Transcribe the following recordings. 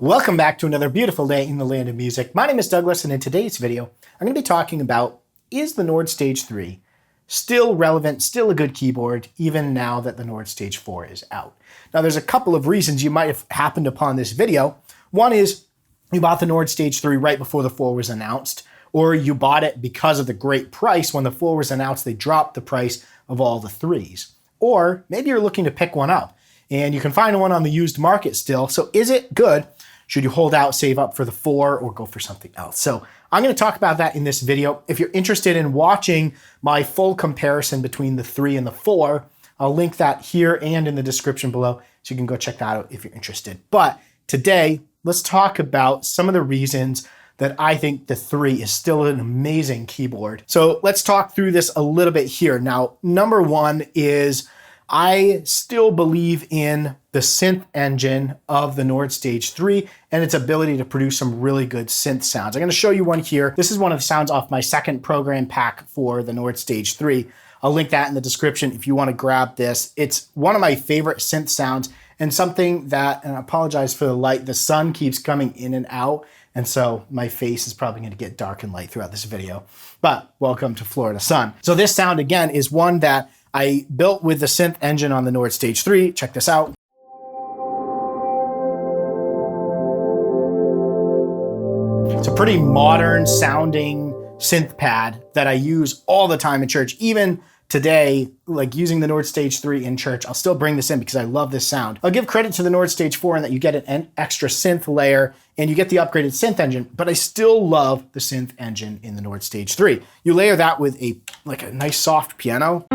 Welcome back to another beautiful day in the land of music. My name is Douglas, and in today's video, I'm going to be talking about, is the Nord Stage 3 still relevant, still a good keyboard, even now that the Nord Stage 4 is out? Now, there's a couple of reasons you might have happened upon this video. One is you bought the Nord Stage 3 right before the 4 was announced, or you bought it because of the great price. When the 4 was announced, they dropped the price of all the 3s. Or maybe you're looking to pick one up, and you can find one on the used market still. So is it good? Should you hold out, save up for the 4, or go for something else? So I'm going to talk about that in this video. If you're interested in watching my full comparison between the 3 and the 4, I'll link that here and in the description below, so you can go check that out if you're interested. But today, let's talk about some of the reasons that I think the 3 is still an amazing keyboard. So let's talk through this a little bit here. Now, number one is I still believe in the synth engine of the Nord Stage 3 and its ability to produce some really good synth sounds. I'm going to show you one here. This is one of the sounds off my second program pack for the Nord Stage 3. I'll link that in the description if you want to grab this. It's one of my favorite synth sounds and something that, and I apologize for the light, the sun keeps coming in and out, and so my face is probably going to get dark and light throughout this video. But welcome to Florida sun. So this sound, again, is one that I built with the synth engine on the Nord Stage 3. Check this out. It's a pretty modern sounding synth pad that I use all the time in church. Even today, like using the Nord Stage 3 in church, I'll still bring this in because I love this sound. I'll give credit to the Nord Stage 4 in that you get an extra synth layer and you get the upgraded synth engine, but I still love the synth engine in the Nord Stage 3. You layer that with a nice soft piano.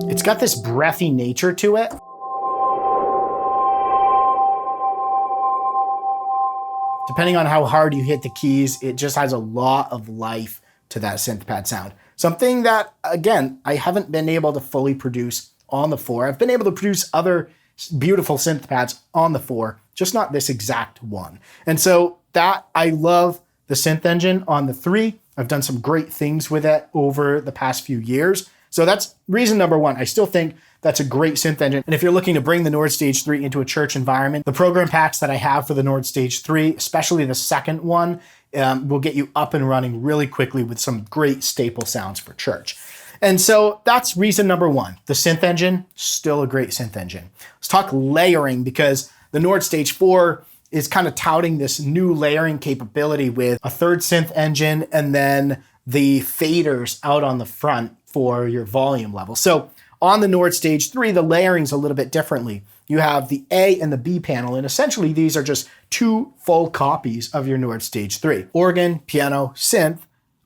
It's got this breathy nature to it. Depending on how hard you hit the keys, it just has a lot of life to that synth pad sound. Something that, again, I haven't been able to fully produce on the 4. I've been able to produce other beautiful synth pads on the 4, just not this exact one. And so that, I love the synth engine on the 3. I've done some great things with it over the past few years. So that's reason number one. I still think that's a great synth engine. And if you're looking to bring the Nord Stage 3 into a church environment, the program packs that I have for the Nord Stage 3, especially the second one, will get you up and running really quickly with some great staple sounds for church. And so that's reason number one. The synth engine, still a great synth engine. Let's talk layering, because the Nord Stage 4 is kind of touting this new layering capability with a third synth engine and then the faders out on the front for your volume level. So on the Nord Stage 3, the layering's a little bit differently. You have the A and the B panel, and essentially these are just 2 full copies of your Nord Stage 3. Organ, piano, synth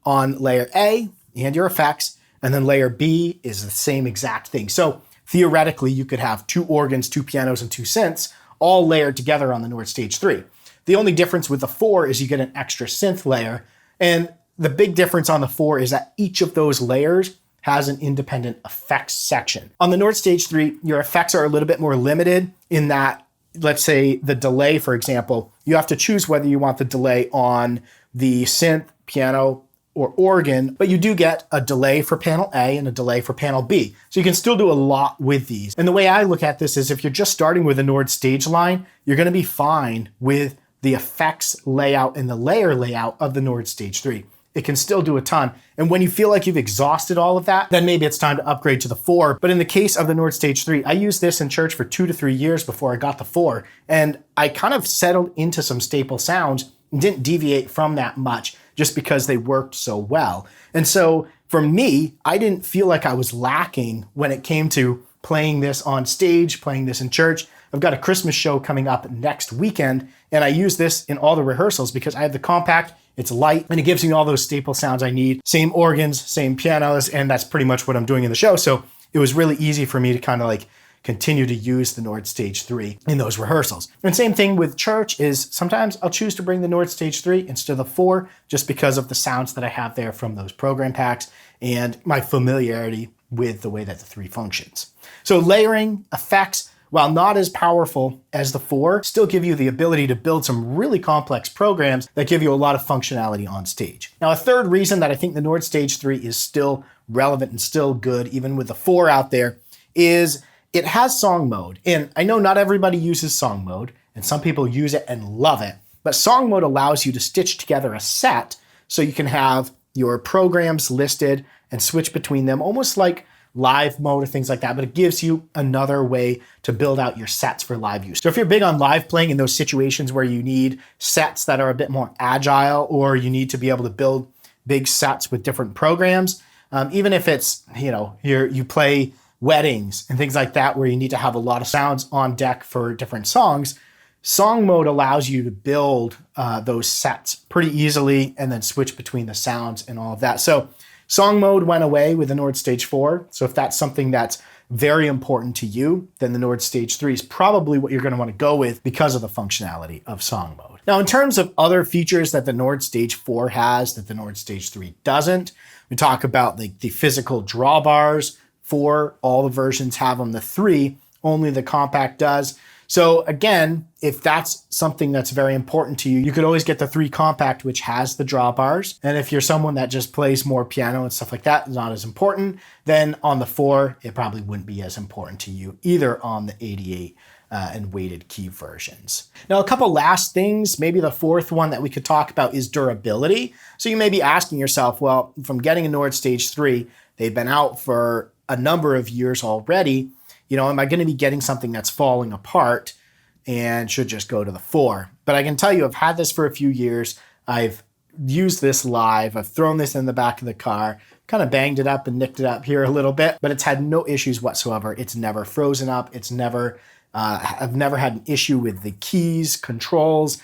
on layer A and your effects, and then layer B is the same exact thing. So theoretically, you could have 2 organs, 2 pianos, and 2 synths all layered together on the Nord Stage 3. The only difference with the 4 is you get an extra synth layer, and the big difference on the 4 is that each of those layers has an independent effects section. On the Nord Stage 3, your effects are a little bit more limited in that, let's say the delay, for example, you have to choose whether you want the delay on the synth, piano, or organ, but you do get a delay for panel A and a delay for panel B. So you can still do a lot with these. And the way I look at this is if you're just starting with a Nord Stage line, you're gonna be fine with the effects layout and the layer layout of the Nord Stage 3. It can still do a ton. And when you feel like you've exhausted all of that, then maybe it's time to upgrade to the 4. But in the case of the Nord Stage 3, I used this in church for 2 to 3 years before I got the 4. And I kind of settled into some staple sounds and didn't deviate from that much just because they worked so well. And so for me, I didn't feel like I was lacking when it came to playing this on stage, playing this in church. I've got a Christmas show coming up next weekend, and I use this in all the rehearsals because I have the compact, it's light, and it gives me all those staple sounds I need. Same organs, same pianos, and that's pretty much what I'm doing in the show. So it was really easy for me to kind of like continue to use the Nord Stage 3 in those rehearsals. And same thing with church is sometimes I'll choose to bring the Nord Stage 3 instead of the 4 just because of the sounds that I have there from those program packs and my familiarity with the way that the 3 functions. So layering, effects, while not as powerful as the 4, still give you the ability to build some really complex programs that give you a lot of functionality on stage. Now, a third reason that I think the Nord Stage 3 is still relevant and still good, even with the 4 out there, is it has song mode. And I know not everybody uses song mode, and some people use it and love it, but song mode allows you to stitch together a set so you can have your programs listed and switch between them, almost like live mode or things like that, but it gives you another way to build out your sets for live use. So if you're big on live playing in those situations where you need sets that are a bit more agile, or you need to be able to build big sets with different programs, even if it's, you play weddings and things like that, where you need to have a lot of sounds on deck for different songs, song mode allows you to build those sets pretty easily and then switch between the sounds and all of that. So song mode went away with the Nord Stage 4. So if that's something that's very important to you, then the Nord Stage 3 is probably what you're going to want to go with because of the functionality of song mode. Now, in terms of other features that the Nord Stage 4 has that the Nord Stage 3 doesn't, we talk about the physical drawbars. 4, all the versions have them. The 3, only the compact does. So again, if that's something that's very important to you, you could always get the 3 compact, which has the drawbars. And if you're someone that just plays more piano and stuff like that, not as important, then on the 4, it probably wouldn't be as important to you either on the 88 and weighted key versions. Now, a couple last things, maybe the fourth one that we could talk about is durability. So you may be asking yourself, well, from getting a Nord Stage 3, they've been out for a number of years already. Am I going to be getting something that's falling apart and should just go to the 4? But I can tell you, I've had this for a few years. I've used this live. I've thrown this in the back of the car, kind of banged it up and nicked it up here a little bit, but it's had no issues whatsoever. It's never frozen up. I've never had an issue with the keys, controls,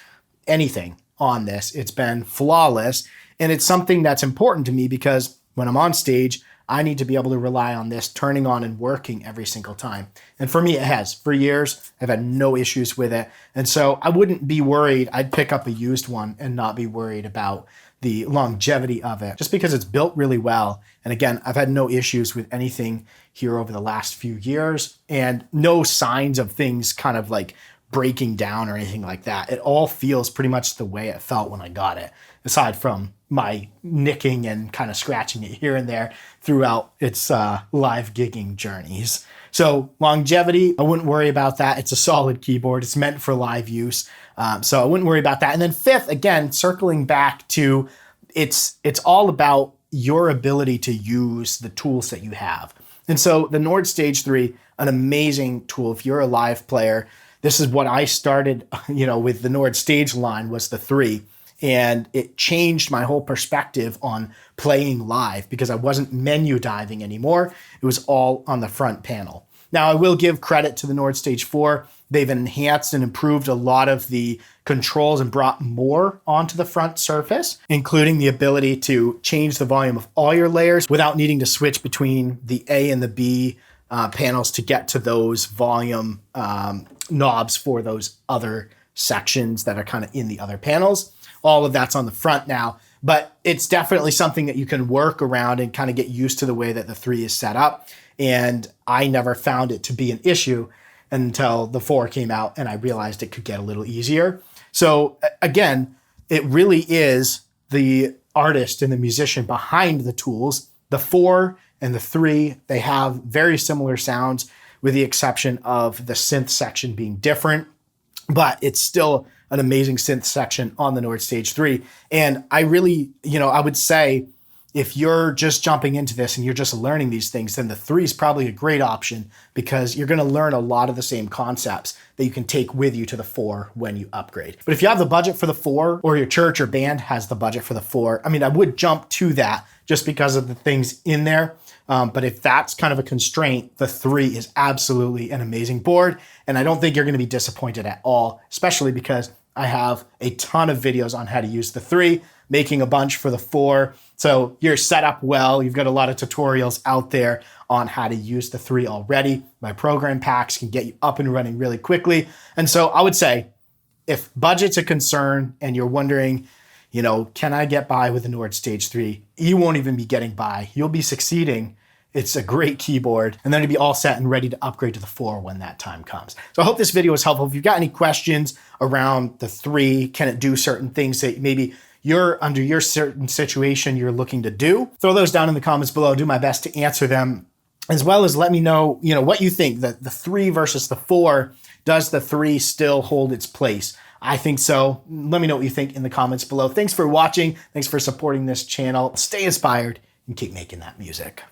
anything on this. It's been flawless. And it's something that's important to me because when I'm on stage, I need to be able to rely on this turning on and working every single time. And for me, it has. For years, I've had no issues with it. And so I wouldn't be worried. I'd pick up a used one and not be worried about the longevity of it, just because it's built really well. And again, I've had no issues with anything here over the last few years and no signs of things kind of like breaking down or anything like that. It all feels pretty much the way it felt when I got it, aside from my nicking and kind of scratching it here and there throughout its live gigging journeys. So longevity, I wouldn't worry about that. It's a solid keyboard. It's meant for live use. So I wouldn't worry about that. And then fifth, again, circling back to it's all about your ability to use the tools that you have. And so the Nord Stage 3, an amazing tool. If you're a live player, this is what I started, with the Nord Stage line was the 3. And it changed my whole perspective on playing live because I wasn't menu diving anymore. It was all on the front panel. Now, I will give credit to the Nord Stage 4. They've enhanced and improved a lot of the controls and brought more onto the front surface, including the ability to change the volume of all your layers without needing to switch between the A and the B panels to get to those volume knobs for those other sections that are kind of in the other panels. All of that's on the front now, but it's definitely something that you can work around and kind of get used to the way that the 3 is set up. And I never found it to be an issue until the 4 came out and I realized it could get a little easier. So again, it really is the artist and the musician behind the tools. The 4 and the 3, they have very similar sounds with the exception of the synth section being different, but it's still an amazing synth section on the Nord Stage 3. And I really, I would say if you're just jumping into this and you're just learning these things, then the 3 is probably a great option because you're going to learn a lot of the same concepts that you can take with you to the 4 when you upgrade. But if you have the budget for the 4 or your church or band has the budget for the 4, I would jump to that just because of the things in there. But if that's kind of a constraint, the 3 is absolutely an amazing board. And I don't think you're going to be disappointed at all, especially because I have a ton of videos on how to use the 3, making a bunch for the 4. So you're set up well. You've got a lot of tutorials out there on how to use the 3 already. My program packs can get you up and running really quickly. And so I would say if budget's a concern and you're wondering, can I get by with the Nord Stage 3? You won't even be getting by. You'll be succeeding It's a great keyboard, and then to be all set and ready to upgrade to the 4 when that time comes. So I hope this video was helpful. If you've got any questions around the 3, can it do certain things that maybe you're under your certain situation you're looking to do, throw those down in the comments below. I'll do my best to answer them, as well as let me know, what you think, the 3 versus the 4. Does the 3 still hold its place? I think so. Let me know what you think in the comments below. Thanks for watching. Thanks for supporting this channel. Stay inspired and keep making that music.